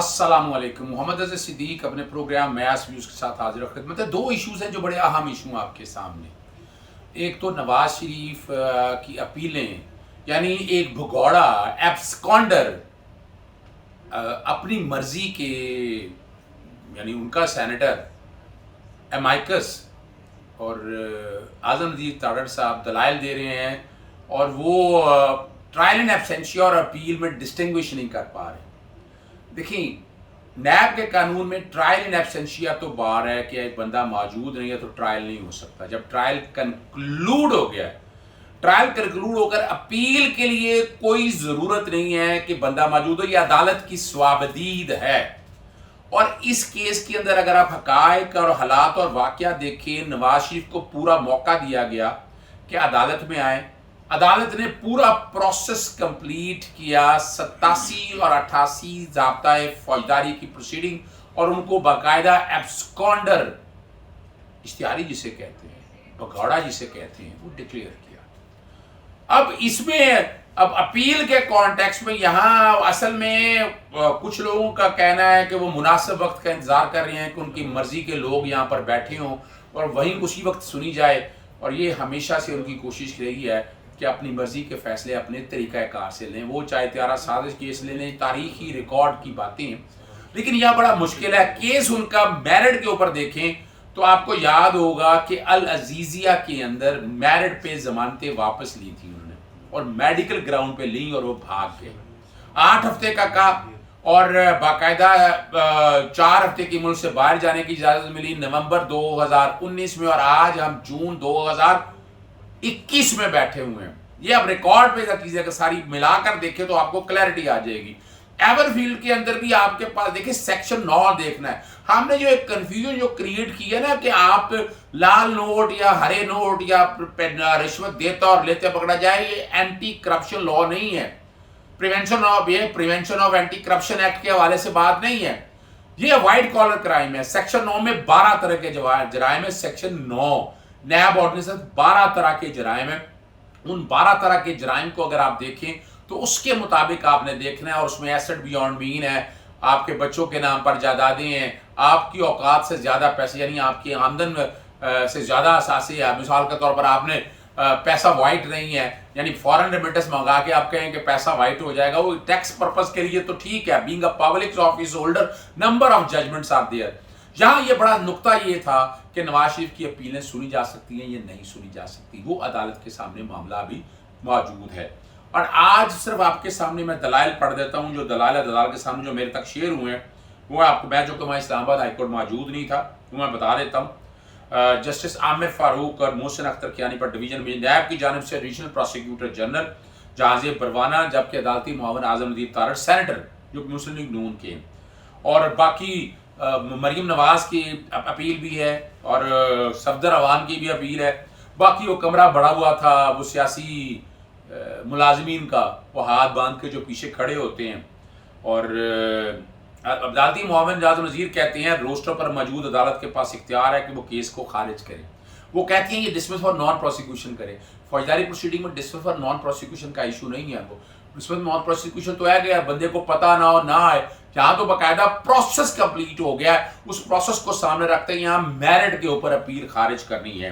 अस्सलामुअलैकुम। मोहम्मद अज़ीज़ सिद्दीक अपने programme mess views के साथ हाजिर खिदमत है। दो इश्यूज़ हैं जो बड़े अहम इशू आपके सामने। एक तो नवाज शरीफ की अपीलें, यानी एक भगौड़ा एब्सकॉन्डर अपनी मर्जी के, यानी उनका सेनेटर एमाइकस और आज़म नज़ीर तारड़ साहब दलाइल दे रहे हैं और वो ट्रायल इन एब्सेंशिया और अपील में डिस्टिंग्विश नहीं कर पा रहे। देखिए, नैब के कानून में ट्रायल इन एब्सेंशिया तो बार है कि एक बंदा मौजूद नहीं है तो ट्रायल नहीं हो सकता। जब ट्रायल कंक्लूड हो गया है, ट्रायल कंक्लूड होकर अपील के लिए कोई ज़रूरत नहीं है कि बंदा मौजूद हो, यह अदालत की स्वाबदीद है। और इस केस के अंदर अगर आप हकायक और हालात और वाक़या देखें, नवाज शरीफ को पूरा मौका दिया गया कि अदालत में आए। अदालत ने पूरा प्रोसेस कंप्लीट किया, 87 और 88 ज़ाब्ता फौजदारी की प्रोसीडिंग, और उनको बाकायदा एब्सकॉन्डर, इश्तिहारी जिसे कहते हैं, भगौड़ा जिसे कहते हैं, वो डिक्लेयर किया। अब इसमें अब अपील के कॉन्टेक्स्ट में यहाँ असल में कुछ लोगों का कहना है कि वो मुनासिब वक्त का इंतज़ार कर रहे हैं कि उनकी मर्जी के लोग यहाँ पर बैठे हों और वहीं उसी वक्त सुनी जाए। और ये हमेशा से उनकी कोशिश रही है कि अपनी मर्जी के फैसले अपने तरीक़ाकार से लें, वो चाहे त्यारा साजिश केस ले लें, तारीखी रिकॉर्ड की बातें। लेकिन यह बड़ा मुश्किल है। केस उनका मेरिट के ऊपर देखें तो आपको याद होगा कि अल अजीज़िया के अंदर मेरिट पे जमानतें वापस ली थी उन्होंने और मेडिकल ग्राउंड पे ली और वो भाग गए। 8 हफ्ते का और बाकायदा 4 हफ्ते की मुल्क से बाहर जाने की इजाज़त मिली नवंबर 2019 में, और आज हम जून 2021 में बैठे हुए हैं। ये अब रिकॉर्ड पे चीज़ें अगर सारी मिलाकर देखें तो आपको क्लैरिटी आ जाएगी। एवरफील्ड के अंदर भी आपके पास देखिए सेक्शन 9 देखना है। हमने जो एक कंफ्यूजन जो क्रिएट की है ना कि आप लाल नोट या हरे नोट या रिश्वत देता और लेते पकड़ा जाए, ये एंटी करप्शन लॉ नहीं है। Prevention of anti corruption act के हवाले से बात नहीं है। ये व्हाइट कॉलर क्राइम है। सेक्शन 9 में 12 तरह के जराइम है। सेक्शन 9 नैब ऑर्डिनेंस 12 तरह के जराइम है। उन 12 तरह के जराइम को अगर आप देखें तो उसके मुताबिक आपने देखना है, और उसमें एसेट बियॉन्ड मीन है, आपके बच्चों के नाम पर जायदादें हैं, आपकी औकात से ज़्यादा पैसे, यानी आपकी आमदन से ज़्यादा असासे है। मिसाल के तौर पर आपने पैसा वाइट नहीं है, यानी फॉरेन रेमिटेंस मंगा के आप कहें कि पैसा वाइट हो जाएगा, वो टैक्स पर्पस के लिए तो ठीक है। Being a public office holder, number of judgments are there. यहाँ ये बड़ा नुक्ता ये था कि नवाज शरीफ की अपीलें सुनी जा सकती हैं, ये नहीं सुनी जा सकती। वो अदालत के सामने मामला अभी मौजूद है। और आज सिर्फ आपके सामने मैं दलाइल पढ़ देता हूँ, जो दलाइल अदालत के सामने जो मेरे तक शेयर हुए हैं वो आपको, मैं जो कि मैं इस्लामाबाद हाईकोर्ट मौजूद नहीं था वो मैं बता देता हूँ। जस्टिस आमिर फारूक और मोहसिन अख्तर कियानी पर डिवीजन में नैब की जानिब से एडिशनल प्रोसिक्यूटर जनरल जहांगीर परवाना, जबकि अदालती मुआवन आज़म नज़ीर तारड़ सेनेटर जो मुस्लिम लीग नून के, और बाकी मरीम नवाज की अपील भी है और सफदर अवान की भी अपील है। बाकी वो कमरा बड़ा हुआ था, वो सियासी मुलाजमीन का, वो हाथ बांध के जो पीछे खड़े होते हैं। और अदालती मुआवन आज़म नज़ीर कहते हैं रोस्टर पर मौजूद अदालत के पास इख्तियार है कि वो केस को खारिज करे। वो कहती हैं ये डिसमिस फॉर नॉन प्रोसिक्यूशन करे। फौजदारी प्रोसीडिंग में डिसमिस फॉर नॉन प्रोसिक्यूशन का इशू नहीं है। वो डिसमिस नॉन प्रोसिक्यूशन तो है कि बंदे को पता ना हो ना आए, यहाँ तो बाकायदा प्रोसेस कंप्लीट हो गया है। उस प्रोसेस को सामने रखते हैं यहाँ मेरिट के ऊपर अपील खारिज करनी है।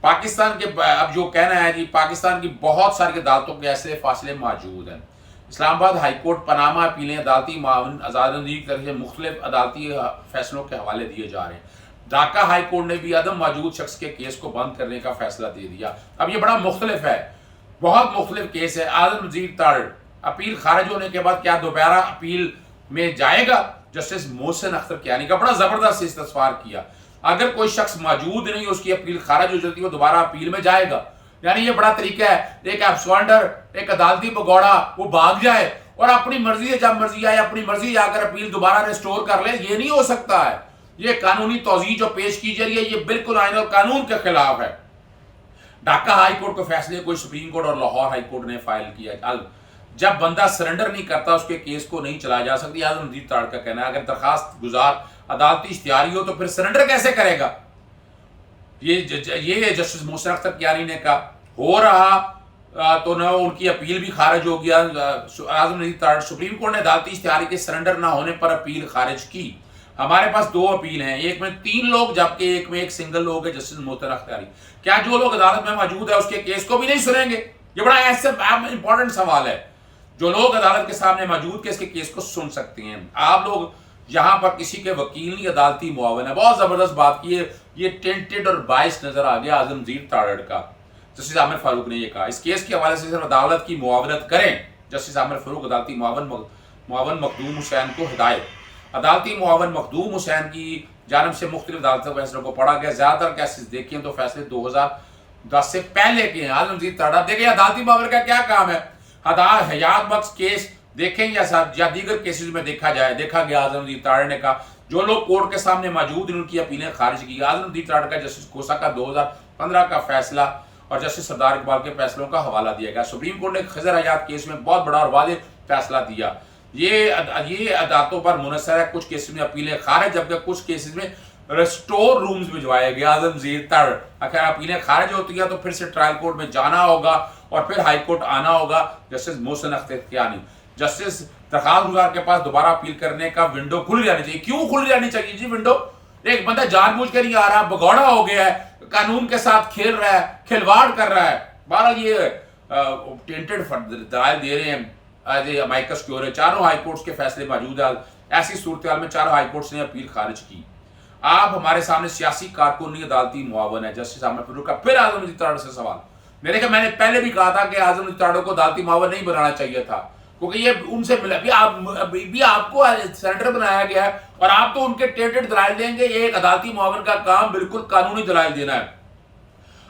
पाकिस्तान के अब जो कहना है जी, पाकिस्तान की बहुत सारी अदालतों के ऐसे फासले मौजूद हैं। इस्लामाबाद हाईकोर्ट पनामा अपीलें अदालती मामून आज़ाद नज़ीर की तरफ से मुख्तलिफ अदालती फैसलों के हवाले दिए जा रहे हैं। ढाका हाईकोर्ट ने भी अदम मौजूद शख्स के केस को बंद करने का फैसला दे दिया। अब ये बड़ा मुख्तलिफ है, बहुत मुख्तलिफ केस है। आज़म नज़ीर तारड़ अपील खारिज होने के बाद क्या दोबारा अपील में जाएगा? जस्टिस मोहसिन अख्तर कियानी का बड़ा ज़बरदस्त इस्तफसार किया। अगर कोई शख्स मौजूद नहीं, उसकी अपील खारिज हो जाती है, वो दोबारा अपील में जाएगा। यानी ये बड़ा तरीका है, एक एब्सकॉन्डर, एक अदालती भगौड़ा, वो भाग जाए और अपनी मर्जी से जब मर्जी आए अपनी मर्जी जाकर अपील दोबारा रिस्टोर कर ले। ये नहीं हो सकता है। ये कानूनी तौज़ीह जो पेश की जा रही है ये बिल्कुल आईन और कानून के खिलाफ है। ढाका हाईकोर्ट के फैसले को सुप्रीम कोर्ट और लाहौर हाईकोर्ट ने फाइल किया। जब बंदा सरेंडर नहीं करता उसके केस को नहीं चलाया जा सकती। आज़म नज़ीर तारड़ का कहना है अगर दरखास्त गुजार अदालती इख्तियारी हो तो फिर सरेंडर कैसे करेगा? ये जस्टिस मोहसिन अख्तर कियानी ने कहा हो रहा तो न उनकी अपील भी खारिज हो गया। आजम नजीर तारड़, सुप्रीम कोर्ट ने अदालती इश्तिहारी के सरेंडर ना होने पर अपील खारिज की। हमारे पास 2 अपील हैं, एक में 3 लोग जबकि एक में एक सिंगल लोग है, जस्टिस मोहतन अख्तियारी। क्या जो लोग अदालत में मौजूद है उसके केस को भी नहीं सुनेंगे? ये बड़ा ऐसे इंपॉर्टेंट सवाल है। जो लोग अदालत के सामने मौजूद के इसके केस को सुन सकते हैं। आप लोग यहाँ पर किसी के वकील नहीं, अदालती मुआवन है। बहुत जबरदस्त बात की है, ये टेंटेड और बाइस नजर आ गया आजम नजीर तारड़ का। जस्टिस आमिर फारूक ने यह कहा इस केस के हवाले से सिर्फ अदालत की मुआवनत करें। जस्टिस आमिर फारूक अदालती मुआवन मखदूम हुसैन को हिदायत। अदालती मुआवन मखदूम हुसैन की जानब से मुख्तलिफ अदालती फैसलों को पढ़ा गया। ज्यादातर केसेस देखें तो फैसले 2010 से पहले के हैं। आजम नजीर तारड़ देखिए अदालती मुआवन का क्या काम है। हयात बख्श केस देखें या दीगर केसेस में देखा गया आजम नजीर तारड़ ने कहा जो लोग कोर्ट के सामने मौजूद हैं उनकी अपीलें खारिज की। आजम नजीर तारड़ का जस्टिस खोसा का 2015 का फैसला और जस्टिस सरदार इकबाल के फैसलों का हवाला दिया गया। सुप्रीम कोर्ट ने खजर हयात केस में बहुत बड़ा और वाज़ेह फैसला दिया। ये अदालतों पर मुनसर है। कुछ केसेस में अपीलें खारिज, जबकि कुछ केसेस में रेस्टोर रूम्स भिजवाए गए। आजम नजीर तारड़ अगर अपीलें खारिज होती है तो फिर से ट्रायल कोर्ट में जाना होगा और फिर हाई कोर्ट आना होगा। जस्टिस मोहसिन अख्तियारी, जस्टिस दरखास्त गुजार के पास दोबारा अपील करने का विंडो खुली रहनी चाहिए। क्यों खुली रहनी चाहिए जी विंडो? एक बंदा जानबूझ कर नहीं आ रहा, भगौड़ा हो गया है, कानून के साथ खेल रहा है, खिलवाड़ कर रहा है। बहरहाल ये टेंटेड दलाइल दे रहे हैं एज अमाइकस क्योर। चारों हाई कोर्ट्स के फैसले मौजूद है। ऐसी सूरत में चारों हाई कोर्ट्स ने अपील खारिज की। आप हमारे सामने सियासी कारकुनी अदालती मुआवन है। जस्टिस आमिर फारूक का फिर आजम नजीर तारड़ से सवाल। मैंने पहले भी कहा था कि आजम नजीर तारड़ को अदालती मुआवन नहीं बनाना चाहिए था क्योंकि ये उनसे मिला भी आपको सेनेटर बनाया गया है और आप तो उनके टेंटेड दलाइल देंगे। एक अदालती मुआवन का काम बिल्कुल कानूनी दलाइल देना है।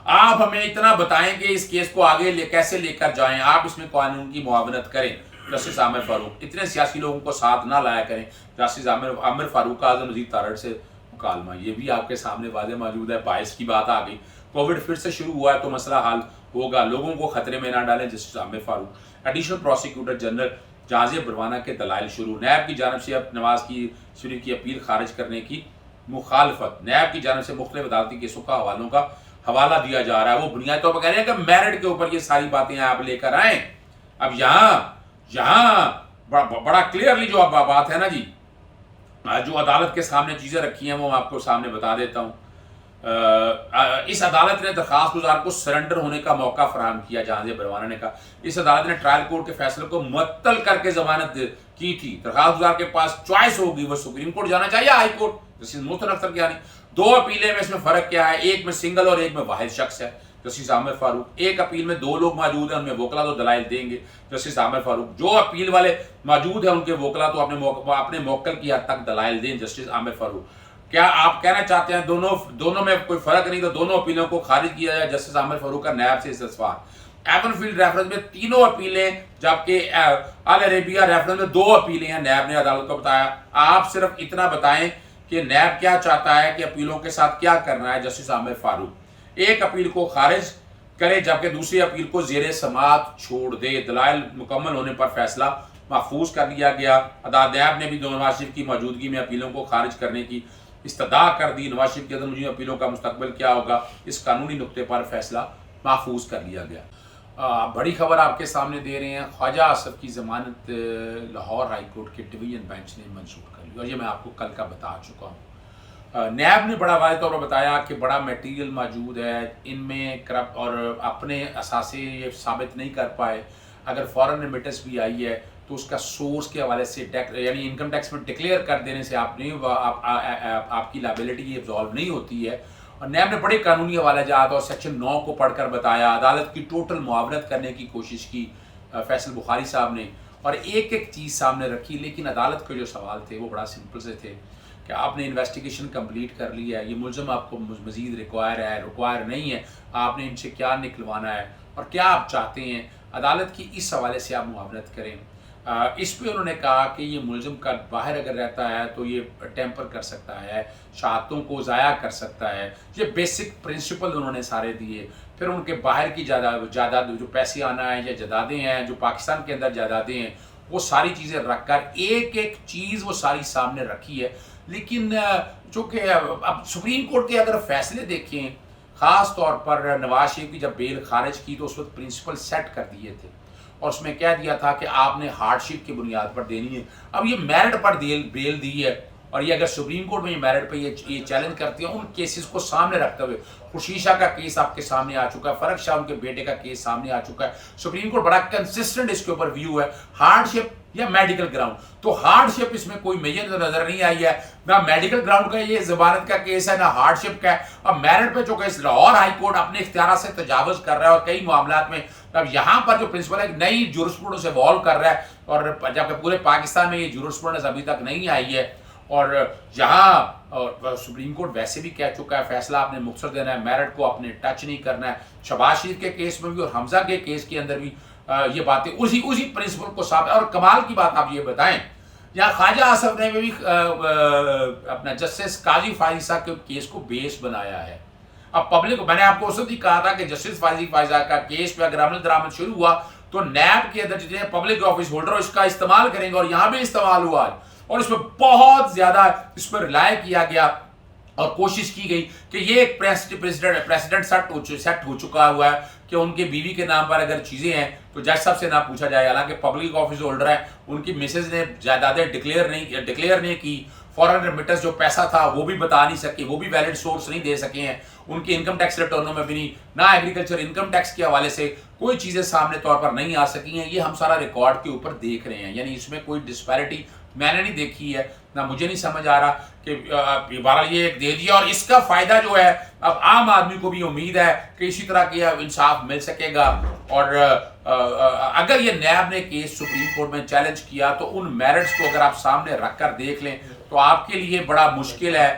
आप हमें इतना बताएं कि इस केस को आगे कैसे लेकर जाएं, आप इसमें कानून की मुआवनत करें। जस्टिस आमिर फारूक, इतने सियासी लोगों को साथ ना लाया करें। जस्टिस आमिर फारूक का आजम नजीर तारड़ से मुकालमा, ये भी आपके सामने वाज़ेह मौजूद है। 22 की बात आ गई, कोविड फिर से शुरू हुआ है तो मसला हल होगा, लोगों को खतरे में ना डालें। Justice Aamir Farooq, additional prosecutor general Jajiya Barwana के दलाइल शुरू। नैब की जानब से अब नवाज की शरीफ की अपील खारिज करने की मुखालफत। नैब की जानब से मुख्तलिफ अदालती केसों का हवालों का हवाला दिया जा रहा है। वो बुनियादी तौर पर कह रहे हैं कि मेरिट के ऊपर ये सारी बातें आप लेकर आए। अब यहाँ बड़ा क्लियरली जो बात है ना जी, जो अदालत के सामने चीज़ें रखी हैं वो मैं आपको सामने बता देता हूँ। इस अदालत ने दरखास्त गुजार को सरेंडर होने का मौका फराहम किया। जाजिया बरवाना ने कहा इस अदालत ने ट्रायल कोर्ट के फैसले को मुअत्तल करके जमानत की थी। दरखास्त गुजार के पास चॉइस होगी, वो सुप्रीम कोर्ट जाना चाहिए, हाई कोर्ट। जस्टिस मोहसिन अख्तियारी, 2 अपीलें में इसमें फर्क क्या है? एक में सिंगल और एक में वाहिद शख्स है। जस्टिस आमिर फारूक, एक अपील में 2 लोग मौजूद हैं, उनमें वकला तो दलाइल देंगे। जस्टिस आमिर फारूक, जो अपील वाले मौजूद हैं उनके वकला तो अपने मौकल की हद तक दलाइल दें। जस्टिस आमिर फारूक, क्या आप कहना चाहते हैं दोनों में कोई फर्क नहीं तो दोनों अपीलों को खारिज किया जाए? जस्टिस आमिर फारूक का नैब से इस्तीफा। एवनफील्ड रेफरेंस में 3 अपीलें, जबकि अल अरेबिया रेफरेंस में 2 अपीलें हैं। नैब ने अदालत को बताया। आप सिर्फ इतना बताएं कि नैब क्या चाहता है कि अपीलों के साथ क्या करना है। जस्टिस आमिर फारूक, एक अपील को खारिज करे जबकि दूसरी अपील को जेरे समात छोड़ दे। दलाइल मुकम्मल होने पर फैसला महफूज कर लिया गया। नैब ने भी नवाज शरीफ की मौजूदगी में अपीलों को खारिज करने की इस्तदा कर दी। नवाज शरीफ के अंदर मुझे अपीलों का मुस्तकबिल क्या होगा, इस कानूनी नुक्ते पर फैसला महफूज कर लिया गया। बड़ी खबर आपके सामने दे रहे हैं, ख्वाजा आसफ की जमानत लाहौर हाई कोर्ट के डिवीजन बेंच ने मंजूर कर ली और ये मैं आपको कल का बता चुका हूँ। नैब ने बड़ा वाज़ेह तौर पर बताया कि बड़ा मटेरियल मौजूद है, इनमें करप्ट और अपने असासे ये साबित नहीं कर पाए। अगर फॉरेन रेमिटेंस भी आई है तो उसका सोर्स के हवाले से यानी इनकम टैक्स में डिक्लेयर कर देने से आपकी लायबिलिटी एब्जॉल्व नहीं होती है। और नैब ने बड़े कानूनी हवाले जात और सेक्शन 9 को पढ़कर बताया। अदालत की टोटल मुआवनत करने की कोशिश की फैसल बुखारी साहब ने और एक एक चीज़ सामने रखी। लेकिन अदालत के जो सवाल थे वो बड़ा सिंपल से थे कि आपने इन्वेस्टिगेशन कंप्लीट कर ली है, ये मुलज़म आपको मज़ीद रिक्वायर नहीं है, आपने इनसे क्या निकलवाना है और क्या आप चाहते हैं, अदालत की इस हवाले से आप मुआवनत करें। इस पे उन्होंने कहा कि ये मुलज़म का बाहर अगर रहता है तो ये टेम्पर कर सकता है, शहादतों को ज़ाया कर सकता है। ये बेसिक प्रिंसिपल उन्होंने सारे दिए। फिर उनके बाहर की जायदाद जो पैसे आना है या जायदादें हैं, जो पाकिस्तान के अंदर जायदादें हैं, वो सारी चीज़ें रख कर एक एक चीज़ वो सारी सामने रखी है। लेकिन चूँकि अब सुप्रीम कोर्ट के अगर फैसले देखें ख़ास तौर पर नवाज शरीफ की जब बेल खारिज की तो उस वक्त प्रिंसिपल सेट कर दिए थे और उसमें कह दिया था कि आपने हार्डशिप की बुनियाद पर देनी है। अब ये मेरिट पर बेल दी है और ये अगर सुप्रीम कोर्ट में ये मेरिट पे ये चैलेंज करती है, उन केसेस को सामने रखते हुए खुर्शीद शाह का केस आपके सामने आ चुका है, फरक शाह उनके बेटे का केस सामने आ चुका है, सुप्रीम कोर्ट बड़ा कंसिस्टेंट इसके ऊपर व्यू है, हार्डशिप या मेडिकल ग्राउंड। तो हार्डशिप इसमें कोई मेजर नजर नहीं आई है, ना मेडिकल ग्राउंड का ये जमानत का केस है, ना हार्डशिप का है। अब मेरिट पे जो केस लाहौर हाई कोर्ट अपने इख्तियार से तजावुज कर रहा है और कई मामलात में, अब यहाँ पर जो प्रिंसिपल है नई जुरिस्प्रूडेंस इवॉल्व कर रहा है और जबकि पूरे पाकिस्तान में ये जुरिस्प्रूडेंस अभी तक नहीं आई है और यहाँ सुप्रीम कोर्ट वैसे भी कह चुका है फैसला आपने मुख्तर देना है, मेरिट को आपने टच नहीं करना है। शहबाज शरीफ के केस में भी और हमजा के केस के अंदर भी ये बातें उसी प्रिंसिपल को साफ। और कमाल की बात आप ये बताएं, यहाँ ख्वाजा आसफ ने भी अपना जस्टिस काजी फायजा के केस को बेस बनाया है। अब पब्लिक, मैंने आपको उस वक्त कहा था कि जस्टिस फायजा का केस पे अगर अमल दरामद शुरू हुआ तो नैब के अंदर जितने पब्लिक ऑफिस होल्डर इसका इस्तेमाल करेंगे और यहाँ भी इस्तेमाल हुआ और इसमें बहुत ज्यादा इस पर रिलाय किया गया और कोशिश की गई कि ये एक प्रेसिडेंट सेट हो चुका हुआ है कि उनके बीवी के नाम पर अगर चीजें हैं तो जज साहब से ना पूछा जाए। हालांकि पब्लिक ऑफिस होल्डर है, उनकी मिसेज ने जायदादें डिक्लेयर नहीं की, फॉरेन रेमिटेंस जो पैसा था वो भी बता नहीं सके, वो भी वैलिड सोर्स नहीं दे सके हैं, उनकी इनकम टैक्स रिटर्नों में भी नहीं, ना एग्रीकल्चर इनकम टैक्स के हवाले से कोई चीजें सामने तौर पर नहीं आ सकी हैं। ये हम सारा रिकॉर्ड के ऊपर देख रहे हैं, यानी इसमें कोई डिस्पैरिटी मैंने नहीं देखी है, ना मुझे नहीं समझ आ रहा कि बहरहाल ये एक दे दिया और इसका फायदा जो है अब आम आदमी को भी उम्मीद है कि इसी तरह की इंसाफ मिल सकेगा। और अगर ये नैब ने केस सुप्रीम कोर्ट में चैलेंज किया तो उन मेरिट्स को अगर आप सामने रख कर देख लें तो आपके लिए बड़ा मुश्किल है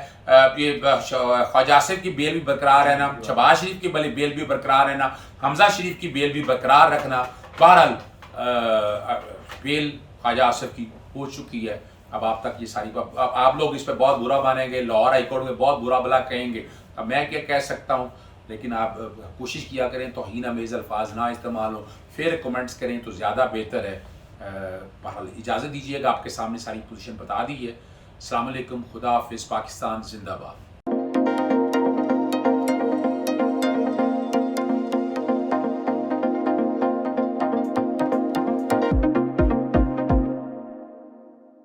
ये ख्वाजा आसिफ की बेल भी बरकरार रहना, शहबाज शरीफ की बेल भी बरकरार रहना, हमजा शरीफ की बेल भी बरकरार रखना। बहरहाल बेल ख्वाजा आसिफ की हो चुकी है। अब आप तक ये सारी आप लोग इस पर बहुत बुरा मानेंगे, लाहौर हाईकोर्ट में बहुत बुरा भला कहेंगे, अब मैं क्या कह सकता हूँ, लेकिन आप कोशिश किया करें तौहीन आमेज़ अल्फाज ना इस्तेमाल हो, फिर कमेंट्स करें तो ज़्यादा बेहतर है। बहरहाल इजाज़त दीजिएगा, आपके सामने सारी पोजीशन बता दी है। अस्सलाम वालेकुम, खुदा हाफिज़, पाकिस्तान जिंदाबाद।